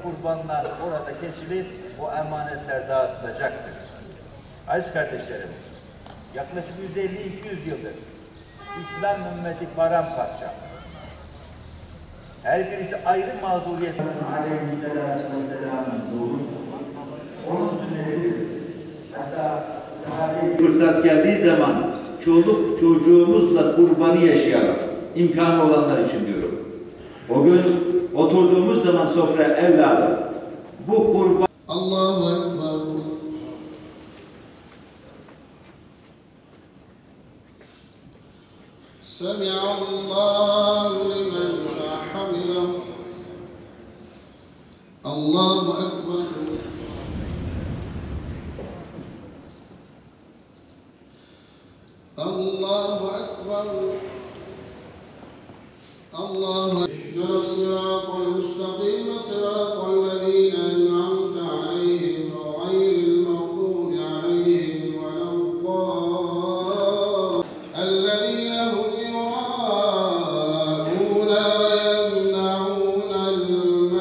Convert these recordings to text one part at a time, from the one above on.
kurbanlar orada kesilip o emanetler dağıtılacaktır. Aziz kardeşlerim, yaklaşık 150-200 yıldır İslam ümmeti paramparça. Her birisi ayrı mağduriyet. Aleyhisselatü Vesselam'ın doğru. Onun sünnetidir. Hatta fırsat geldiği zaman çoluk çocuğumuzla kurbanı yaşayalım. İmkanı olanlar için diyorum. O gün oturduğumuz zaman sofraya evladım, bu kurban... Allahu Ekber. Semi'allahu limen hamidah. Allahu Ekber. Allahu Ekber. Allahu اهدنا الصراط المستقيم صراط الذين أنعمت عليهم غير المغضوب عليهم ولا الضالين الذين هم يراءون ويمنعون الماعون.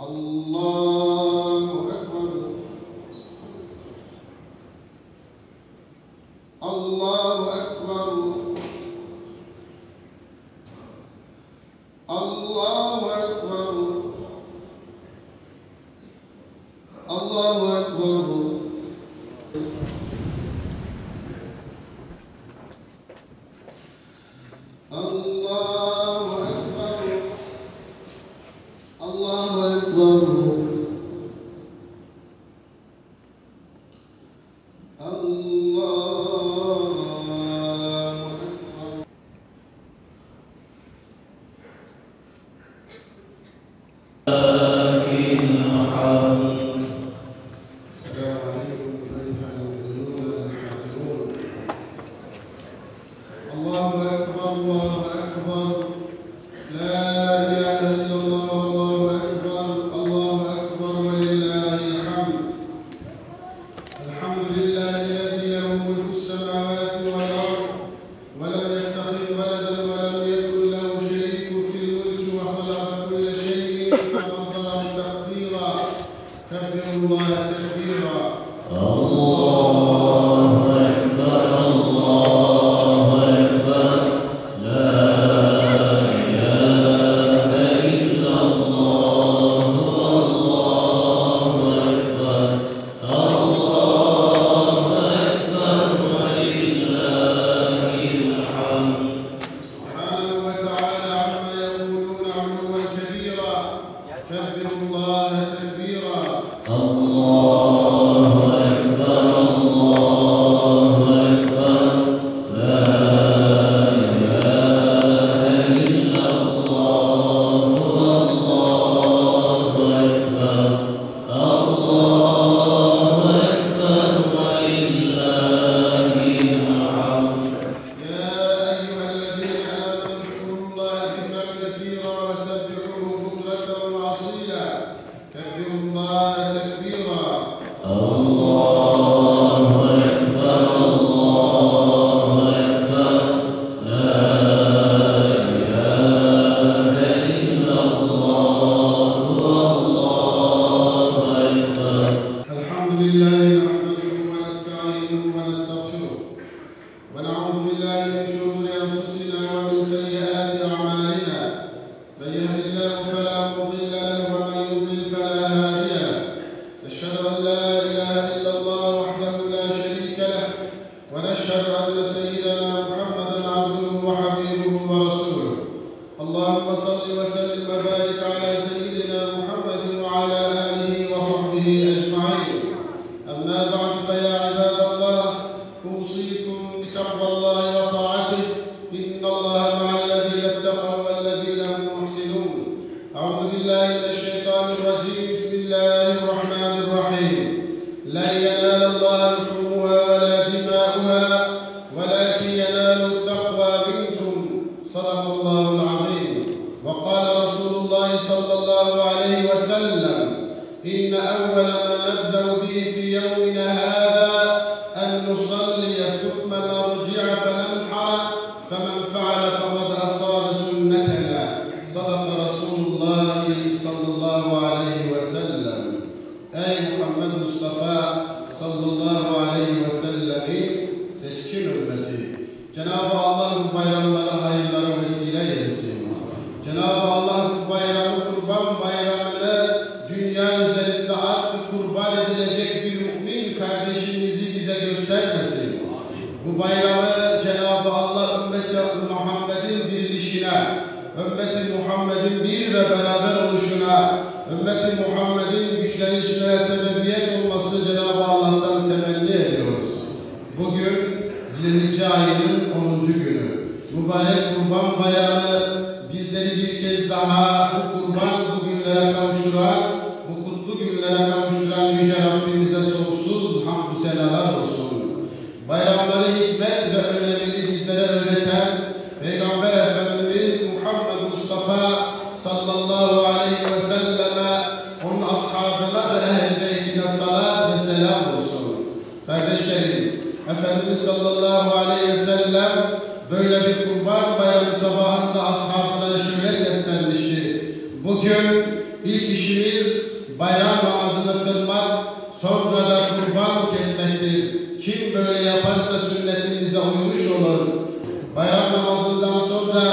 الله أكبر. الله أكبر. الله أكبر. الله أكبر. الله أكبر. الله أكبر. السلام عليكم أيها المؤمنون الحاضرون. الله أكبر. الله أكبر. لا إله إلا الله والله أكبر. الله أكبر ولله الحمد. الحمد لله الذي له ملك السماوات والأرض ولم يتخذ ولدا ولم يكن له شريك في الملك وخلق كل شيء فقدره تقديرا. كبروا الله تكبيرا. الله أكبر. الله أكبر. لا إله إلا الله. الله أكبر. الله أكبر ولله الحمد. سبحانه وتعالى عما يقولون علوا كبيرا. كبروا الله تكبيرا. الله أكبر. الله أكبر. لا إله إلا الله. الله أكبر. الله أكبر ولله الحمد. يا أيها الذين آمنوا اذكروا الله ذكرا كثيرا وسبحوه بكرة وأصيلا. كبروا الله تكبيرا. الله أكبر. الله أكبر. لا إله إلا الله. الله أكبر. الحمد لله نحمده ونستعينه ونستغفره ونعوذ بالله من شرور أنفسنا ومن سيئات أعمالنا. من يهد الله فلا مضل له ومن يضلل فلا هادي له. نشهد أن لا إله إلا الله وحده لا شريك له ونشهد أن سيدنا محمدا عبده وحبيبه ورسوله. اللهم صل وسلم وبارك على سيدنا محمد وعلى آله وصحبه أجمعين. أما بعد فيا عباد الله أوصيكم بتقوى الله وطاعته. إن الله مع الذين اتقوا والذين هم محسنون. أعوذ بالله من الشيطان الرجيم. بسم الله الرحمن الرحيم. لن ينال الله لحومها ولا دماؤها ولكن ينال التقوى منكم. صدق الله العظيم. وقال رسول الله صلى الله عليه وسلم: إن أول ما نبدأ به في يومنا هذا أن نصلي ثم نرجع فننحر، فمن فعل فقد أصاب سنتنا صدق رسول الله صلى الله عليه وسلم. Ey Muhammed Mustafa sallallahu aleyhi ve sellemin seçkin ümmeti. Cenab-ı Allah bu bayramlara, hayırlara vesile eylesin. Cenab-ı Allah bu bayramı, kurban bayramını dünya üzerinde artık kurban edilecek bir mümin kardeşimizi bize göstermesin. Bu bayramı Cenab-ı Allah ümmeti Muhammed'in dirilişine, ümmeti Muhammed'in bir ve beraber oluşuna, ümmeti Muhammed'in güçlenişine sebebiyet olması Cenab-ı Allah'tan temenni ediyoruz. Bugün Zilhicce ayının 10. günü. Mübarek Kurban Bayramı bizleri bir kez daha bu kurban bugünlere kavuşturan, bu kutlu günlere kavuşturan Yüce Rabbimize sonsuz hamdü senalar olsun. Bayramları hikmet ve önemini bizlere öğreten Peygamber Efendimiz Muhammed Mustafa sallallahu aleyhi ve selleme, onun ashabına ve ehl-i beytine salat ve selam olsun. Kardeşlerim, Efendimiz sallallahu aleyhi ve sellem böyle bir kurban bayramı sabahında ashabına şöyle seslenmişti. Bugün ilk işimiz bayram namazını kılmak, sonra da kurban kesmektir. Kim böyle yaparsa sünnetinize uymuş olur. Bayram namazından sonra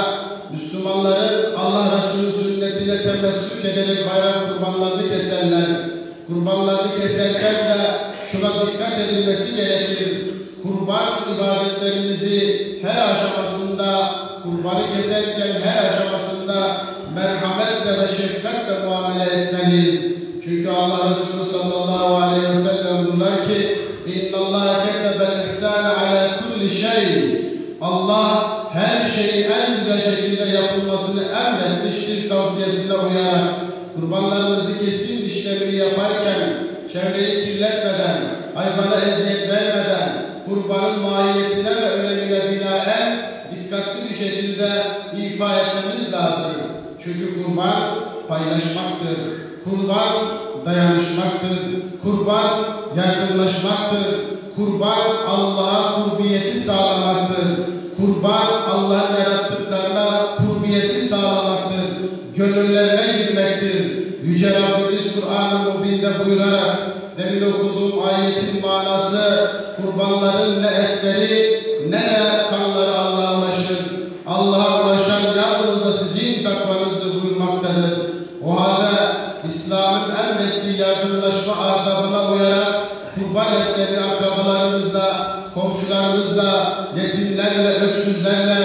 Müslümanların Allah Resulü sünnetine temessük ederek bayram kurbanlarını keserler. Kurbanlarını keserken de şuna dikkat edilmesi gerekir. Kurban ibadetlerinizi her aşamasında, kurbanı keserken her aşamasında merhametle ve şefkatle muamele etmeliyiz. Çünkü Allah Resulü sallallahu aleyhi ve sellem diyorlar ki اِنَّ اللّٰهَ كَتَبَ الْاِحْسَانَ عَلَى كُلِّ شَيْءٍ Allah her şeyin en güzel şekilde yapılmasını emretmiştir tavsiyesine uyarak. Kurbanlarınızı kesim işlemini yaparken çevreyi kirletmeden, hayvana eziyet vermeden, kurbanın mahiyetine ve önemine binaen dikkatli bir şekilde ifa etmemiz lazım. Çünkü kurban paylaşmaktır. Kurban dayanışmaktır. Kurban yardımlaşmaktır. Kurban Allah'a kurbiyeti sağlamaktır. Kurban Allah'ın yarattıklarına kurbiyeti sağlamaktır. Gönüllerine girmektir. Yüce Rabbimiz Kur'an-ı Mübin'de buyurarak demin okuduğum ayetin manası kurbanların ne etleri ne de kanları Allah'a ulaşır. Allah'a ulaşan yalnızca sizin takvanızdır buyurmaktadır. O halde İslam'ın emrettiği yardımlaşma adabına uyarak kurban etlerini akrabalarımızla, komşularımızla, yetimlerle, öksüzlerle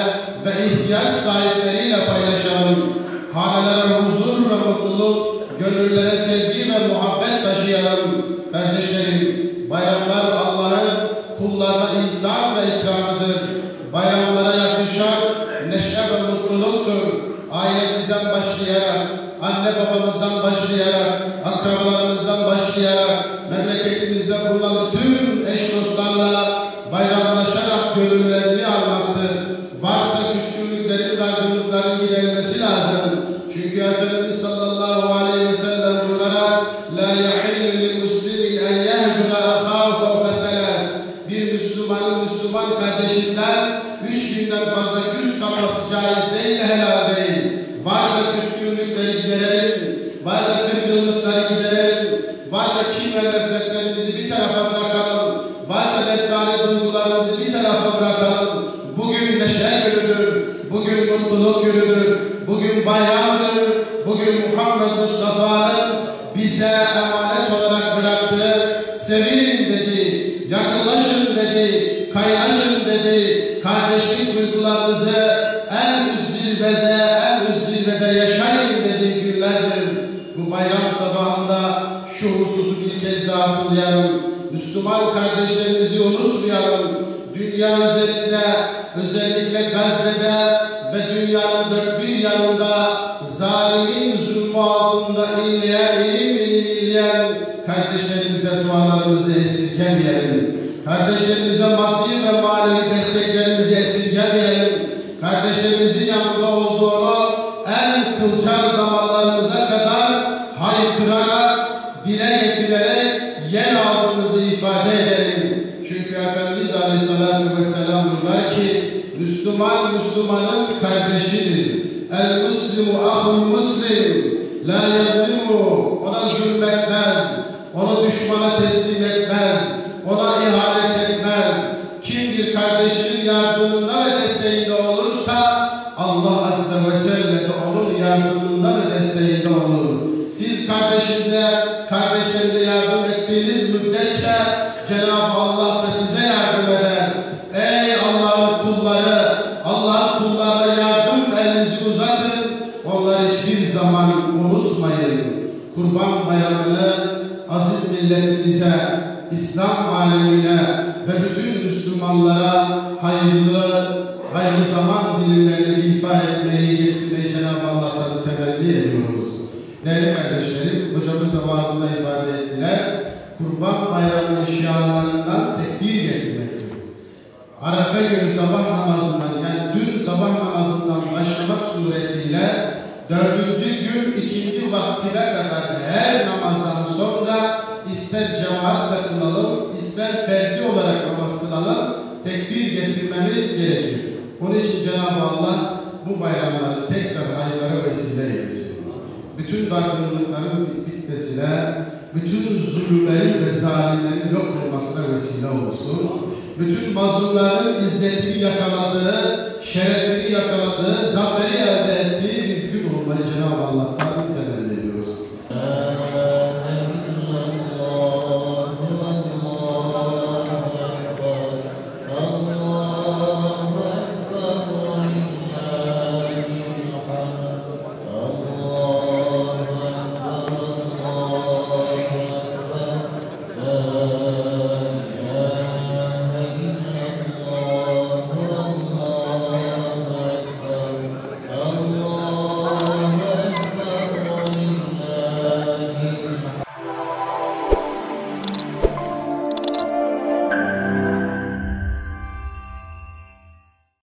ve ihtiyaç sahipleriyle paylaşalım. Hanelere huzur ve mutluluk, gönüllere sevgi ve muhabbet taşıyalım. Kardeşlerim, bayramlar Allah'ın kullarına ihsan ve ikramıdır. Bayramlara yakışan neşe ve mutluluktur. Ailemizden başlayarak, anne babamızdan başlayarak, akrabalarımızdan başlayarak, memleketimizde bulunan bütün eş dostlarla bayramlaşarak gönüllerini almaktır. Varsa küskünlüklerin, dargınlıkların giderilmesi lazım. Çünkü Efendimiz sallallahu aleyhi ve sellem buyurarak la yahillu li muslimin en yehcura ahahu fevka thelâs. Bir Müslümanın Müslüman kardeşinden 3 günden fazla küs kalması caiz değil, helal değil. Varsa küskünlükleri giderelim, varsa kırgınlıkları giderelim, varsa kin ve nefretlerimizi bir tarafa bırakalım, varsa nefsani duygularımızı bir tarafa bırakalım. Bugün neşe günüdür, bugün mutluluk günüdür, bugün bayramdır, bugün Muhammed Mustafa'nın bize emanet olarak bıraktığı sevinin dedi, yakınlaşın dedi, kaynaşın dedi, kardeşlik duygularınızı en üst zirvede yaşayın dediği günlerdir. Bu bayram sabahında şu hususu bir kez daha hatırlayalım. Müslüman kardeşlerimizi unutmayalım. Dünya üzerinde, özellikle Gazze'de ve dünyanın dört bir yanında zalimin zulmü altında ilim inleyen kardeşlerimize dualarımızı esirgemeyelim. Kardeşlerimize maddi ve manevi desteklerimizi esirgemeyelim. Kardeşlerimizin yanında olduğunu en kılcal damarlarımıza kadar haykırarak, dile getirerek yer aldığımızı ifade edelim. Çünkü Efendimiz Aleyhisselatü Vesselam diyorlar ki Müslüman Müslümanın kardeşidir. El muslimu ahul muslim. La yadlimu. Ona zulmetmez. Onu düşmana teslim etmez. Ona ihanet etmez. Kim bir kardeşinin yardımında ve desteğinde olursa Allah Azze ve Celle de onun yardımında ve desteğinde olur. Siz kardeşlerinize yardım ettiğiniz müddetçe Cenab-ı Allah da size yardım eder. Ey Allah'ın kulları, Allah'ın kullarına yardım elinizi uzatın. Onları hiçbir zaman unutmayın. Kurban Bayramı'nı aziz milletimize, İslam alemine ve bütün Müslümanlara hayırlı zaman dilimlerini ifa etmeyi, getirmeyi Cenab-ı Allah'tan temenni ediyoruz. Değerli kardeşlerim, hocamız da vaazında ifade ettiler. Kurban Bayramı'nın şiarlarından tekbir getirmektir. Arefe günü sabah namazından, yani dün sabah namazından başlamak suretiyle 4. gün ikindi vaktine kadar her namazdan sonra ister cemaatle kılalım, ister ferdi olarak namaz kılalım, tekbir getirmemiz gerekir. Onun için Cenab-ı Allah bu bayramları tekrar aylara vesile eylesin. Bütün dargınlıkların bitmesine, bütün zulümlerin ve zalimlerin yok olmasına vesile olsun. Bütün mazlumların izzetini yakaladığı, şerefini yakaladığı, zaferi elde ettiği bir gün olmayı Cenab-ı Allah'tan